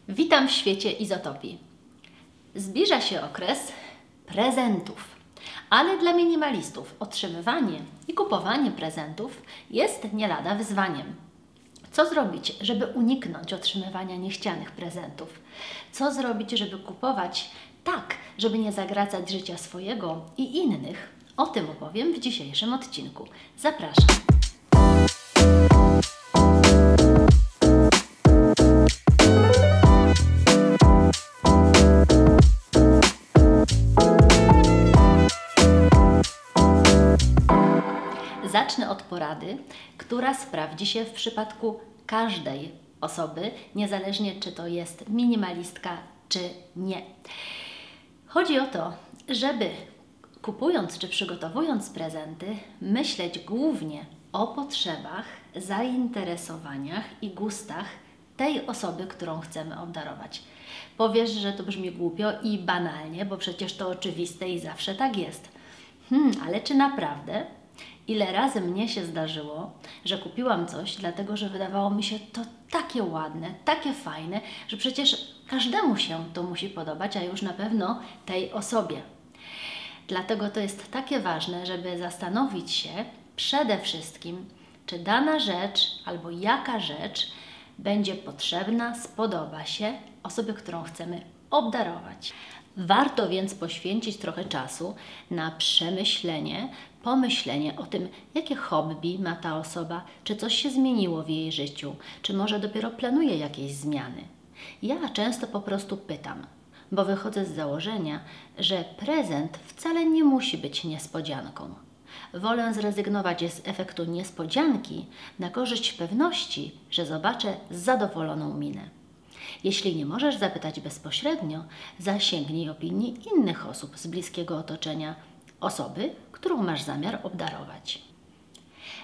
Witam w świecie izotopii. Zbliża się okres prezentów, ale dla minimalistów otrzymywanie i kupowanie prezentów jest nie lada wyzwaniem. Co zrobić, żeby uniknąć otrzymywania niechcianych prezentów? Co zrobić, żeby kupować tak, żeby nie zagracać życia swojego i innych? O tym opowiem w dzisiejszym odcinku. Zapraszam! Zacznę od porady, która sprawdzi się w przypadku każdej osoby, niezależnie czy to jest minimalistka, czy nie. Chodzi o to, żeby kupując czy przygotowując prezenty, myśleć głównie o potrzebach, zainteresowaniach i gustach tej osoby, którą chcemy obdarować. Powiesz, że to brzmi głupio i banalnie, bo przecież to oczywiste i zawsze tak jest. Ale czy naprawdę? Ile razy mnie się zdarzyło, że kupiłam coś, dlatego że wydawało mi się to takie ładne, takie fajne, że przecież każdemu się to musi podobać, a już na pewno tej osobie. Dlatego to jest takie ważne, żeby zastanowić się przede wszystkim, czy dana rzecz albo jaka rzecz będzie potrzebna, spodoba się osobie, którą chcemy obdarować. Warto więc poświęcić trochę czasu na przemyślenie, pomyślenie o tym, jakie hobby ma ta osoba, czy coś się zmieniło w jej życiu, czy może dopiero planuje jakieś zmiany. Ja często po prostu pytam, bo wychodzę z założenia, że prezent wcale nie musi być niespodzianką. Wolę zrezygnować z efektu niespodzianki na korzyść pewności, że zobaczę zadowoloną minę. Jeśli nie możesz zapytać bezpośrednio, zasięgnij opinii innych osób z bliskiego otoczenia, osoby, którą masz zamiar obdarować.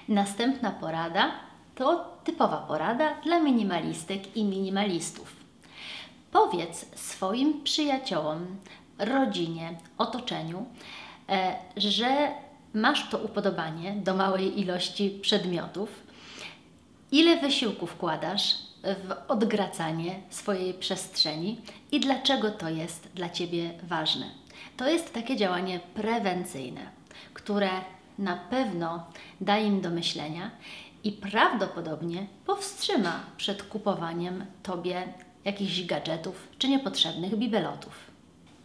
Następna porada to typowa porada dla minimalistek i minimalistów. Powiedz swoim przyjaciołom, rodzinie, otoczeniu, że masz to upodobanie do małej ilości przedmiotów, ile wysiłku wkładasz w odgracanie swojej przestrzeni i dlaczego to jest dla Ciebie ważne. To jest takie działanie prewencyjne, które na pewno da im do myślenia i prawdopodobnie powstrzyma przed kupowaniem Tobie jakichś gadżetów czy niepotrzebnych bibelotów.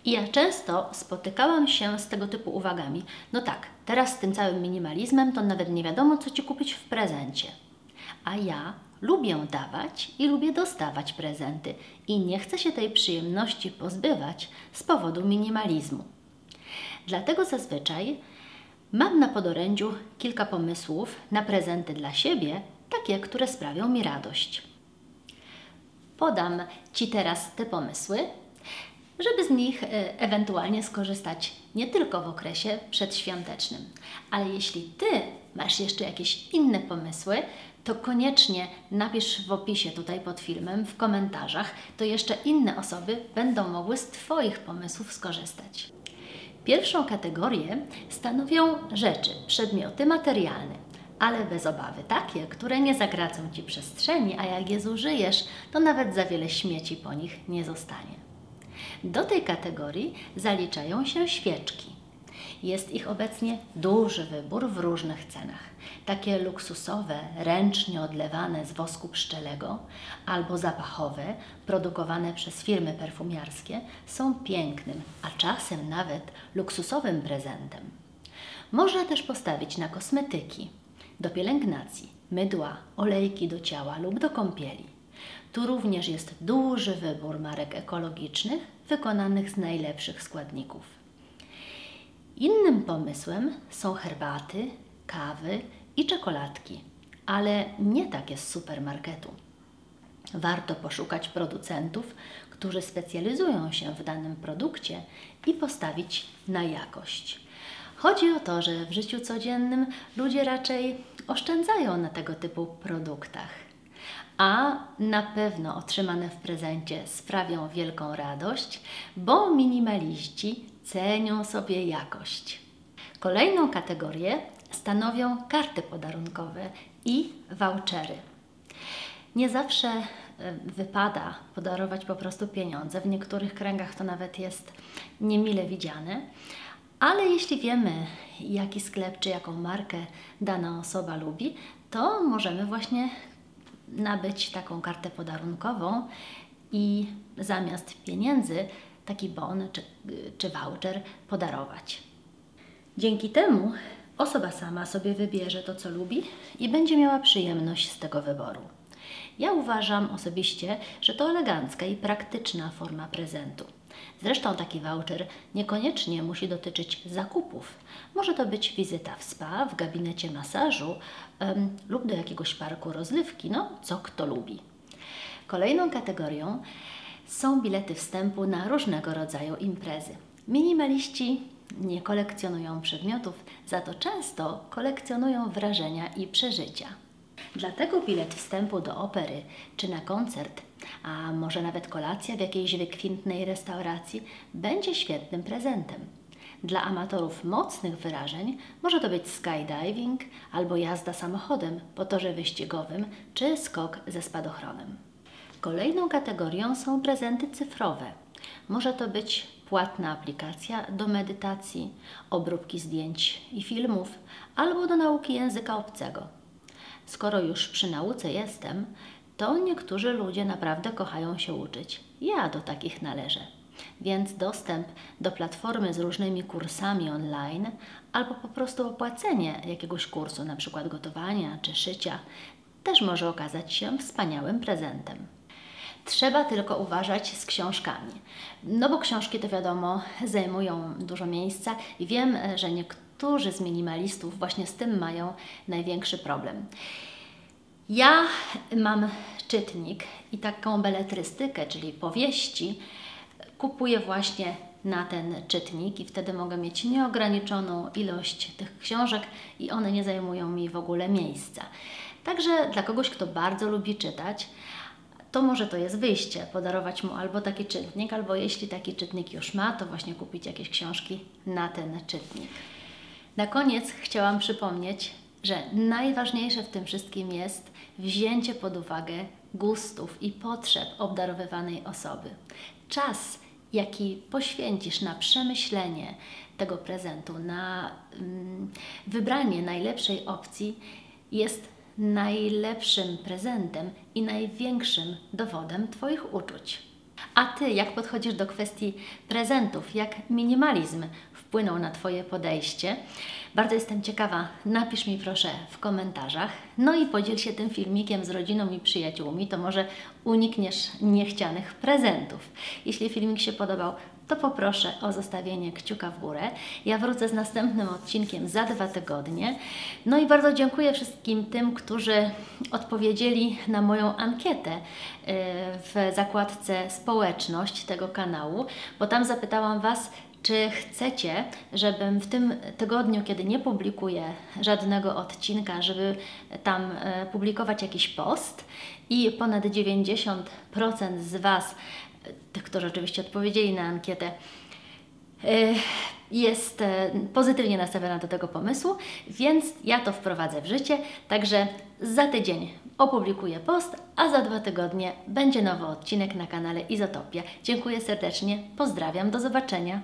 I ja często spotykałam się z tego typu uwagami. No tak, teraz z tym całym minimalizmem to nawet nie wiadomo, co Ci kupić w prezencie. A ja lubię dawać i lubię dostawać prezenty i nie chcę się tej przyjemności pozbywać z powodu minimalizmu. Dlatego zazwyczaj mam na podorędziu kilka pomysłów na prezenty dla siebie, takie, które sprawią mi radość. Podam Ci teraz te pomysły, żeby z nich ewentualnie skorzystać nie tylko w okresie przedświątecznym. Ale jeśli Ty masz jeszcze jakieś inne pomysły, to koniecznie napisz w opisie tutaj pod filmem, w komentarzach, to jeszcze inne osoby będą mogły z Twoich pomysłów skorzystać. Pierwszą kategorię stanowią rzeczy, przedmioty materialne, ale bez obawy takie, które nie zagracą Ci przestrzeni, a jak je zużyjesz, to nawet za wiele śmieci po nich nie zostanie. Do tej kategorii zaliczają się świeczki. Jest ich obecnie duży wybór w różnych cenach. Takie luksusowe, ręcznie odlewane z wosku pszczelego albo zapachowe, produkowane przez firmy perfumiarskie, są pięknym, a czasem nawet luksusowym prezentem. Można też postawić na kosmetyki, do pielęgnacji, mydła, olejki do ciała lub do kąpieli. Tu również jest duży wybór marek ekologicznych, wykonanych z najlepszych składników. Innym pomysłem są herbaty, kawy i czekoladki, ale nie takie z supermarketu. Warto poszukać producentów, którzy specjalizują się w danym produkcie i postawić na jakość. Chodzi o to, że w życiu codziennym ludzie raczej oszczędzają na tego typu produktach, a na pewno otrzymane w prezencie sprawią wielką radość, bo minimaliści cenią sobie jakość. Kolejną kategorię stanowią karty podarunkowe i vouchery. Nie zawsze wypada podarować po prostu pieniądze. W niektórych kręgach to nawet jest niemile widziane. Ale jeśli wiemy, jaki sklep czy jaką markę dana osoba lubi, to możemy właśnie nabyć taką kartę podarunkową i zamiast pieniędzy taki bon czy voucher podarować. Dzięki temu osoba sama sobie wybierze to, co lubi i będzie miała przyjemność z tego wyboru. Ja uważam osobiście, że to elegancka i praktyczna forma prezentu. Zresztą taki voucher niekoniecznie musi dotyczyć zakupów. Może to być wizyta w spa, w gabinecie masażu lub do jakiegoś parku rozrywki, no co kto lubi. Kolejną kategorią są bilety wstępu na różnego rodzaju imprezy. Minimaliści nie kolekcjonują przedmiotów, za to często kolekcjonują wrażenia i przeżycia. Dlatego bilet wstępu do opery czy na koncert, a może nawet kolacja w jakiejś wykwintnej restauracji, będzie świetnym prezentem. Dla amatorów mocnych wyrażeń może to być skydiving albo jazda samochodem po torze wyścigowym czy skok ze spadochronem. Kolejną kategorią są prezenty cyfrowe. Może to być płatna aplikacja do medytacji, obróbki zdjęć i filmów albo do nauki języka obcego. Skoro już przy nauce jestem, to niektórzy ludzie naprawdę kochają się uczyć. Ja do takich należę. Więc dostęp do platformy z różnymi kursami online albo po prostu opłacenie jakiegoś kursu, na przykład gotowania czy szycia, też może okazać się wspaniałym prezentem. Trzeba tylko uważać z książkami, no bo książki to wiadomo zajmują dużo miejsca i wiem, że niektórzy z minimalistów właśnie z tym mają największy problem. Ja mam czytnik i taką beletrystykę, czyli powieści, kupuję właśnie na ten czytnik i wtedy mogę mieć nieograniczoną ilość tych książek i one nie zajmują mi w ogóle miejsca. Także dla kogoś, kto bardzo lubi czytać, to może to jest wyjście, podarować mu albo taki czytnik, albo jeśli taki czytnik już ma, to właśnie kupić jakieś książki na ten czytnik. Na koniec chciałam przypomnieć, że najważniejsze w tym wszystkim jest wzięcie pod uwagę gustów i potrzeb obdarowywanej osoby. Czas, jaki poświęcisz na przemyślenie tego prezentu, na wybranie najlepszej opcji, jest najlepszym prezentem i największym dowodem Twoich uczuć. A Ty, jak podchodzisz do kwestii prezentów? Jak minimalizm wpłynął na Twoje podejście? Bardzo jestem ciekawa. Napisz mi proszę w komentarzach. No i podziel się tym filmikiem z rodziną i przyjaciółmi, to może unikniesz niechcianych prezentów. Jeśli filmik się podobał, to poproszę o zostawienie kciuka w górę. Ja wrócę z następnym odcinkiem za 2 tygodnie. No i bardzo dziękuję wszystkim tym, którzy odpowiedzieli na moją ankietę w zakładce społeczność tego kanału, bo tam zapytałam Was, czy chcecie, żebym w tym tygodniu, kiedy nie publikuję żadnego odcinka, żeby tam publikować jakiś post, i ponad 90% z Was, tych, którzy oczywiście odpowiedzieli na ankietę, jest pozytywnie nastawiona do tego pomysłu, więc ja to wprowadzę w życie. Także za tydzień opublikuję post, a za 2 tygodnie będzie nowy odcinek na kanale Izotopia. Dziękuję serdecznie, pozdrawiam, do zobaczenia.